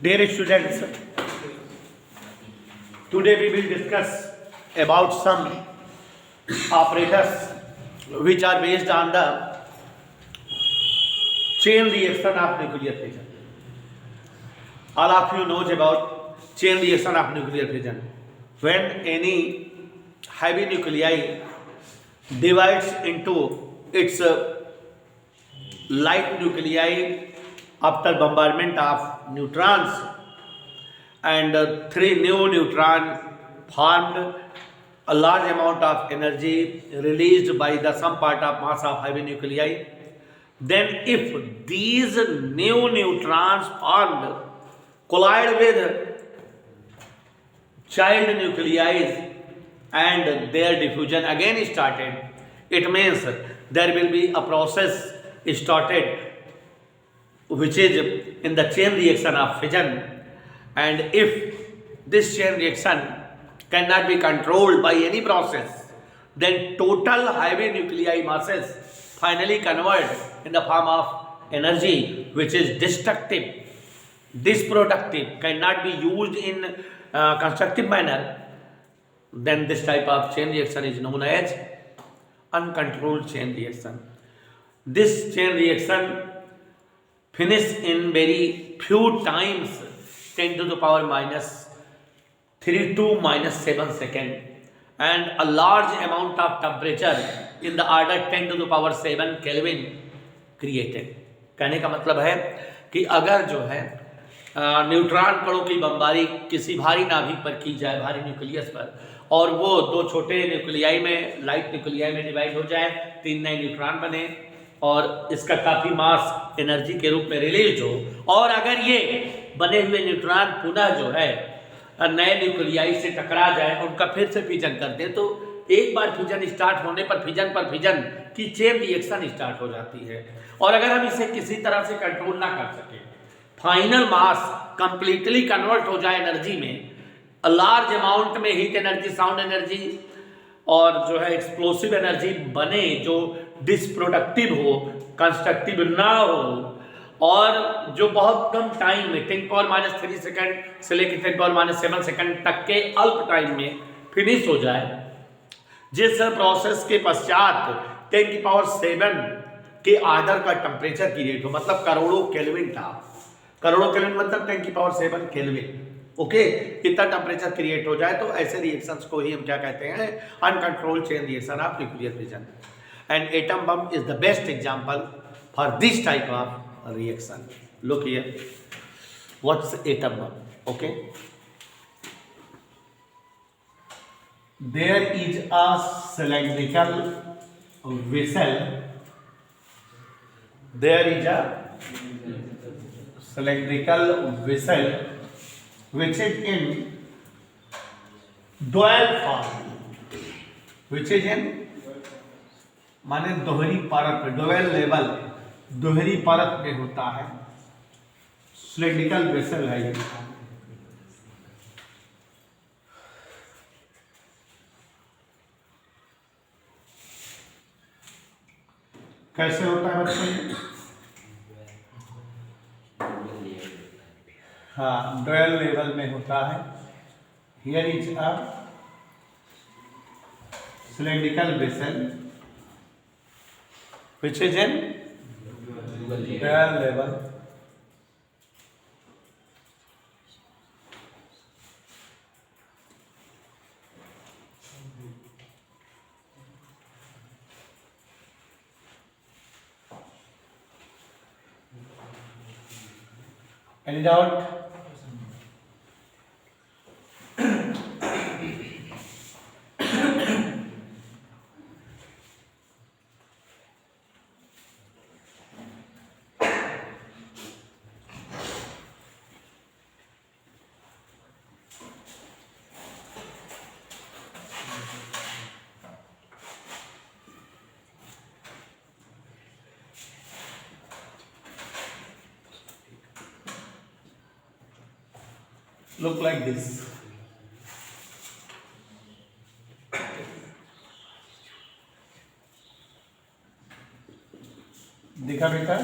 Dear students, today we will discuss about some operators which are based on the chain reaction of nuclear fission. All of you knows about chain reaction of nuclear fission. When any heavy nuclei divides into its light nuclei after bombardment of neutrons, and three new neutrons formed a large amount of energy released by the some part of mass of heavy nuclei. Then if these new neutrons formed collide with child nuclei and their diffusion again started, it means there will be a process started which is in the chain reaction of fission, and if this chain reaction cannot be controlled by any process, then total heavy nuclei masses finally convert in the form of energy which is destructive, disproductive, cannot be used in constructive manner. Then this type of chain reaction is known as uncontrolled chain reaction. This chain reaction finish in very few times, 10 to the power minus 3 to minus 7 second, and a large amount of temperature in the order 10 to the power 7 Kelvin created. कहने का मतलब है कि अगर जो है neutron कणों की बमबारी किसी भारी नाभिक पर की जाए, भारी न्यूक्लियस पर, और वो दो छोटे न्यूक्लियाई में, लाइट न्यूक्लियाई में डिवाइड हो जाए, 3 नए न्यूट्रॉन बने और इसका काफ़ी मास एनर्जी के रूप में रिलीज हो, और अगर ये बने हुए न्यूट्रॉन पुनः जो है नए न्यूक्लियाई से टकरा जाए, उनका फिर से फिजन कर दें, तो एक बार फिजन स्टार्ट होने पर फिजन की चेन रिएक्शन स्टार्ट हो जाती है। और अगर हम इसे किसी तरह से कंट्रोल ना कर सके, फाइनल मास कंप्लीटली कन्वर्ट हो जाए एनर्जी में, लार्ज अमाउंट में हीट एनर्जी, साउंड एनर्जी और जो है एक्सप्लोसिव एनर्जी बने जो डिसप्रोडक्टिव हो, कंस्ट्रक्टिव ना हो, और जो बहुत कम टाइम में 10 पावर माइनस 3 सेकेंड से लेकर 10 पावर माइनस 7 सेकेंड तक के अल्प टाइम में फिनिश हो जाए, जिस प्रोसेस के पश्चात 10 की पावर 7 के आर्डर का टेम्परेचर क्रिएट हो, मतलब करोड़ों केल्विन था, करोड़ों केल्विन मतलब 10 की पावर 7 केल्विन, ओके, इतना टेम्परेचर क्रिएट हो जाए, तो ऐसे रिएक्शंस को ही हम क्या कहते हैं, uncontrolled chain reaction of nuclear fission. And atom bomb is the best example for this type of reaction. Look here, what's atom bomb? Okay, there is a cylindrical vessel, there is a cylindrical vessel which is in dual form, which is in माने दोहरी परत, dual level, दोहरी परत में होता है, cylindrical vessel है ये। कैसे होता है बच्चों? हाँ, डुअल लेवल में होता है। Here is a cylindrical vessel which is in dual level, any doubt? Look like this. दिखा बेटा?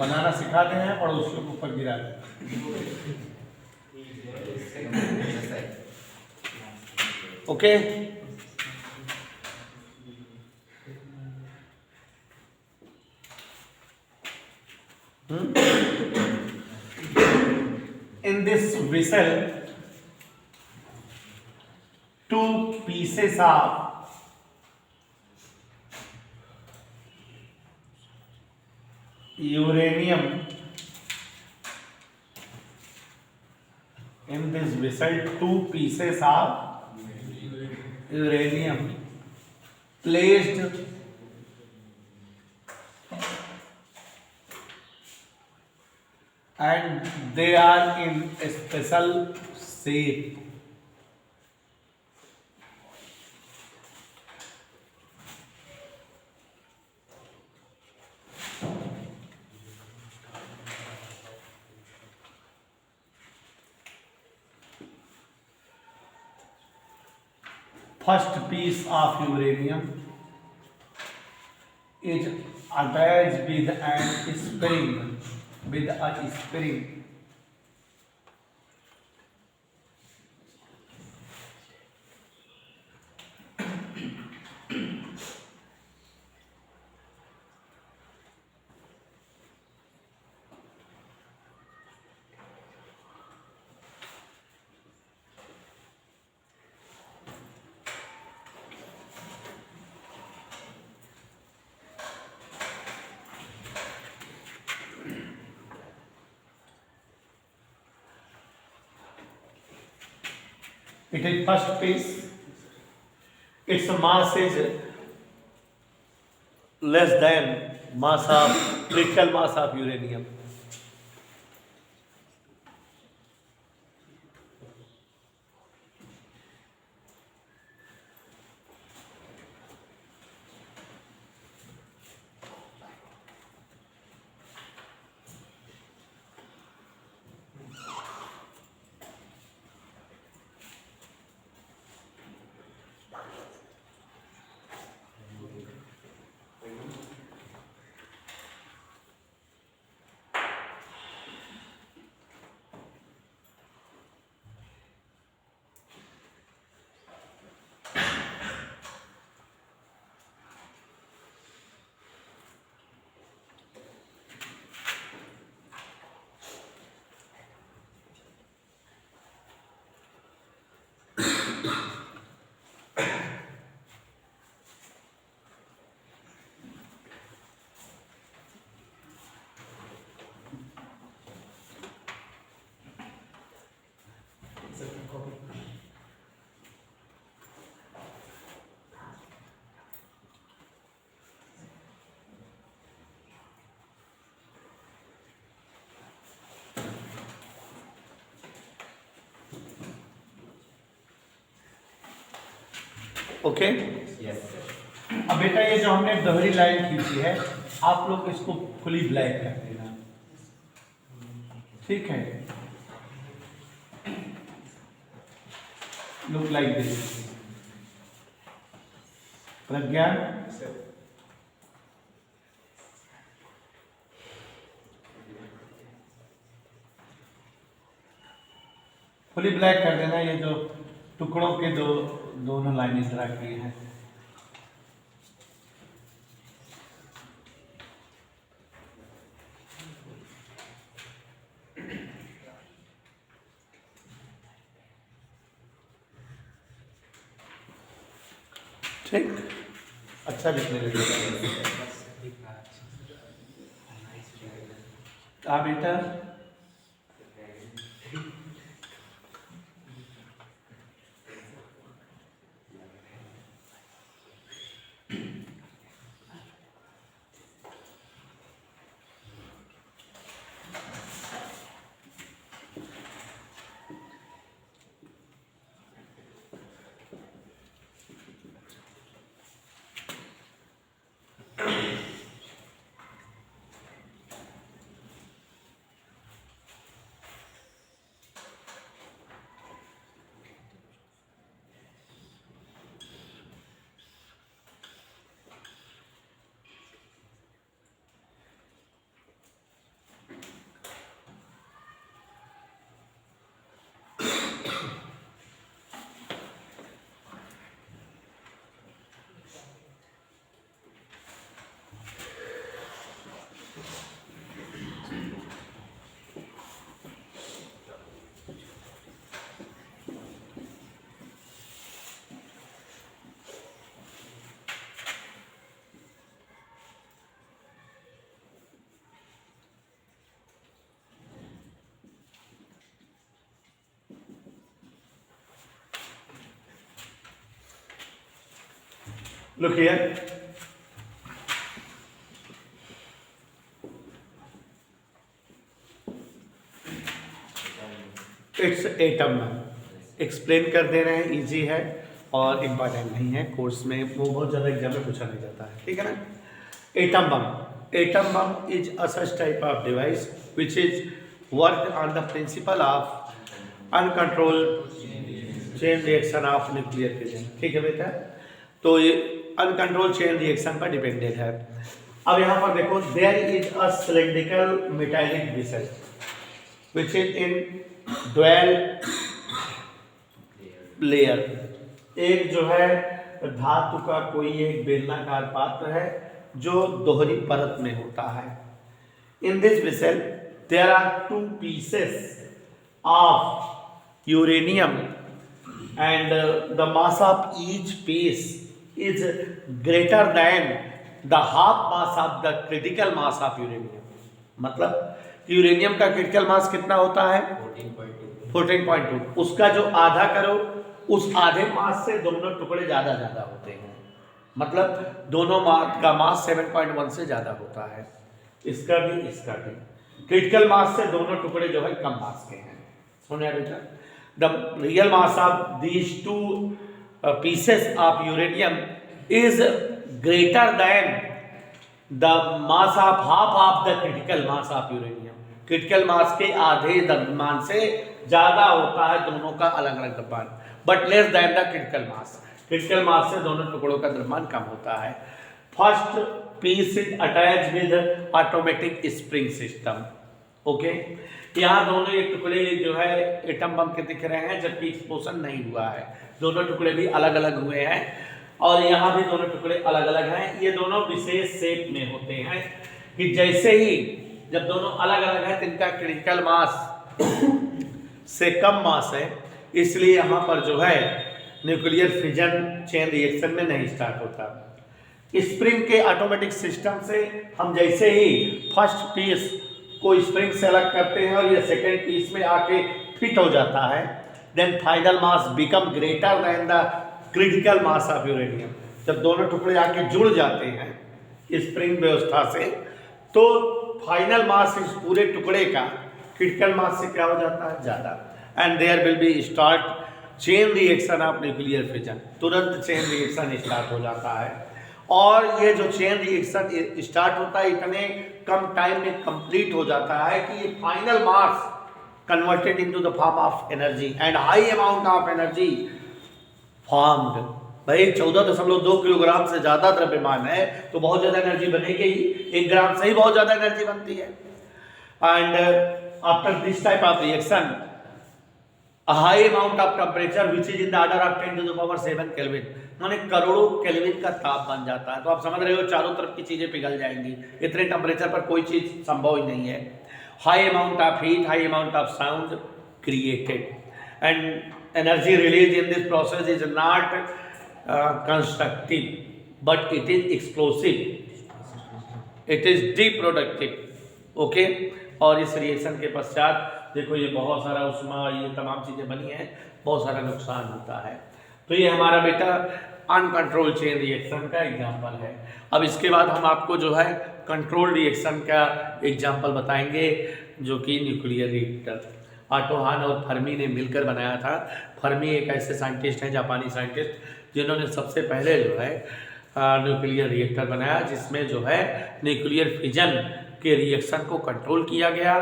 बनाना सिखाते हैं, पड़ोसियों के ऊपर गिरा दें। Okay, in this vessel 2 pieces of uranium, in this vessel 2 pieces of uranium placed and they are in a special shape. First piece of uranium is attached with an spring, with a spring. It is first piece. Its mass is less than mass of critical mass of uranium. Okay, अब बेटा ये जो हमने दोहरी line खींची है, आप लोग इसको फुली ब्लैक कर देना, ठीक है? Look like this. Pragyan, fully black कर देना। ये जो टुकड़ों के दोनों लाइनें ड्रा की हैं, ठीक, अच्छा दिखने लगेगा। बेटा Look here. It's atom. Explain कर दे रहे हैं, इजी है और इम्पॉर्टेंट नहीं है, कोर्स में वो बहुत ज़्यादा एग्जाम में पूछा नहीं जाता है, ठीक है ना। Atom bomb. Atom bomb is a such type of device which is work on the principle of uncontrolled chain reaction of nuclear fission. ठीक है बेटा, तो ये अनकंट्रोल चेन रिएक्शन पर डिपेंडेंट है। अब यहाँ पर देखो, there is a cylindrical metallic vessel which is in dual layer. एक जो है धातु का कोई एक बेलनाकार पात्र है जो दोहरी परत में होता है। In this vessel there are 2 pieces of uranium and the mass of each piece is greater than the half mass of the critical mass of uranium। मतलब यूरेनियम का क्रिटिकल मास कितना होता है? 14.2। उसका जो आधा करो, उस आधे मास से दोनों टुकड़े ज्यादा होते हैं। मतलब दोनों का मास 7.1 से ज्यादा होता है, इसका भी क्रिटिकल मास से दोनों टुकड़े जो है कम मास के हैं। सुनिए बेटा, the real mass of these 2 pieces of uranium is greater than the mass of half of the critical mass of uranium। critical mass के आधे द्रव्यमान से ज्यादा होता है दोनों का अलग अलग द्रव्यमान, but less than the critical mass। critical mass से दोनों टुकड़ों का द्रव्यमान कम होता है। first piece is attached with automatic spring system। Okay, यहाँ दोनों एक टुकड़े जो है एटम बम के दिख रहे हैं, जबकि एक्सप्लोजन नहीं हुआ है। दोनों टुकड़े भी अलग अलग हुए हैं और यहाँ भी दोनों टुकड़े अलग अलग हैं। ये दोनों विशेष शेप में होते हैं कि जैसे ही जब दोनों अलग अलग हैं तो इनका क्रिटिकल मास से कम मास है, इसलिए यहाँ पर जो है न्यूक्लियर फिजन चेन रिएक्शन में नहीं स्टार्ट होता। स्प्रिंग के ऑटोमेटिक सिस्टम से हम जैसे ही फर्स्ट पीस को स्प्रिंग से अलग करते हैं और ये सेकेंड पीस में आके फिट हो जाता है, then final mass become greater than the critical mass of uranium. जब दोनों टुकड़े आके जुड़ जाते हैं स्प्रिंग व्यवस्था से, तो फाइनल मास इस पूरे टुकड़े का क्रिटिकल मास से क्या हो जाता है? ज़्यादा। And there will be start chain reaction of nuclear fission. तुरंत चेन रिएक्शन स्टार्ट हो जाता है और ये जो चेन रिएक्शन स्टार्ट होता है इतने कम टाइम में कंप्लीट हो जाता है कि ये final mass converted into the form of energy and high amount of energy formed. भाई 14.2 किलोग्राम से ज्यादा द्रव्यमान है तो बहुत ज्यादा एनर्जी बनेगी ही, 1 ग्राम से ही बहुत ज्यादा एनर्जी बनती है। And after this type of reaction a high amount of temperature which is in the order of 10 to the power 7 kelvin, माने करोड़ों केल्विन का ताप बन जाता है। तो आप समझ रहे हो चारों तरफ की चीजें पिघल जाएंगी, इतने टेम्परेचर पर कोई चीज संभव ही नहीं है। High amount of heat, high amount of sound created and energy release in this process is not constructive but it is explosive, it is deproductive. Okay, और इस रिएक्शन के पश्चात देखो ये बहुत सारा उष्मा, ये तमाम चीज़ें बनी हैं, बहुत सारा नुकसान होता है। तो ये हमारा बेटा अनकंट्रोल चेन रिएक्शन का एग्जाम्पल है। अब इसके बाद हम आपको जो है कंट्रोल रिएक्शन का एग्जाम्पल बताएंगे, जो कि न्यूक्लियर रिएक्टर ऑटो हान और फर्मी ने मिलकर बनाया था। फर्मी एक ऐसे साइंटिस्ट हैं, जापानी साइंटिस्ट, जिन्होंने सबसे पहले जो है न्यूक्लियर रिएक्टर बनाया, जिसमें जो है न्यूक्लियर फिजन के रिएक्शन को कंट्रोल किया गया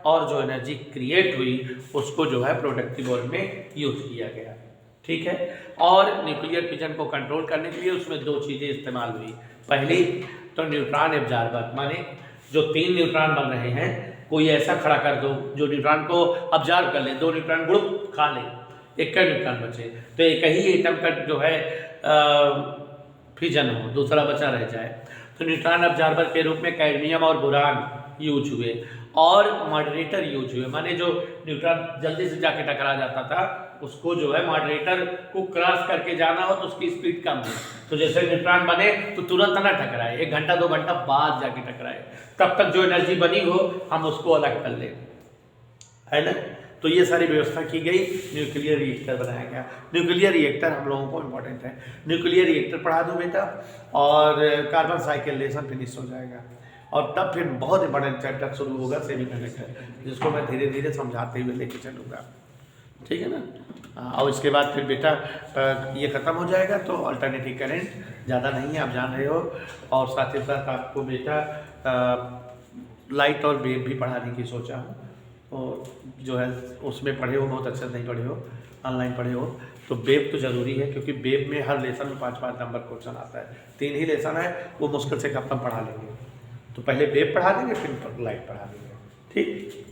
और जो एनर्जी क्रिएट हुई उसको जो है प्रोडक्टिव वर्क में यूज किया गया। ठीक है, और न्यूक्लियर फिजन को कंट्रोल करने के लिए उसमें 2 चीज़ें इस्तेमाल हुई। पहली तो न्यूट्रॉन एब्जॉर्बर, माने जो 3 न्यूट्रॉन बन रहे हैं कोई ऐसा खड़ा कर दो जो न्यूट्रॉन को ऑब्जर्व कर ले, 2 न्यूट्रॉन ग्रुप खा ले, एक का न्यूट्रॉन बचे, तो एक ही एटम का जो है फिजन हो, दूसरा बचा रह जाए। तो न्यूट्रॉन ऑब्जर्वर के रूप में कैडमियम और बोरान यूज हुए और मॉडरेटर यूज हुए, माने जो न्यूट्रॉन जल्दी से जाके टकरा जाता था उसको जो है मॉडरेटर को क्रॉस करके जाना हो तो उसकी स्पीड कम है, तो जैसे न्यूट्रॉन बने तो तुरंत ना टकराए, 1 घंटा 2 घंटा बाद जाके टकराए, तब तक जो एनर्जी बनी हो हम उसको अलग कर लें, है ना। तो ये सारी व्यवस्था की गई, न्यूक्लियर रिएक्टर बनाया गया। न्यूक्लियर रिएक्टर हम लोगों को इम्पोर्टेंट है। न्यूक्लियर रिएक्टर पढ़ा दूँ बेटा, और कार्बन साइकिल लेसन फिनिश हो जाएगा, और तब फिर बहुत इंपॉर्टेंट चैप्टर शुरू होगा सेमीकंडक्टर, जिसको मैं धीरे धीरे समझाते हुए लेके चलूँगा, ठीक है ना। और इसके बाद फिर बेटा ये ख़त्म हो जाएगा, तो अल्टरनेटिव करंट ज़्यादा नहीं है, आप जान रहे हो। और साथ ही साथ आपको बेटा लाइट और वेव भी पढ़ाने की सोचा हूँ, और जो है उसमें पढ़े हो, बहुत अच्छे नहीं पढ़े हो, ऑनलाइन पढ़े हो, तो वेव तो ज़रूरी है, क्योंकि वेव में हर लेसन में 5-5 नंबर क्वेश्चन आता है। 3 ही लेसन है, वो मुश्किल से कब तक पढ़ा लेंगे। तो पहले वेव पढ़ा देंगे, फिर लाइट पढ़ा देंगे, ठीक।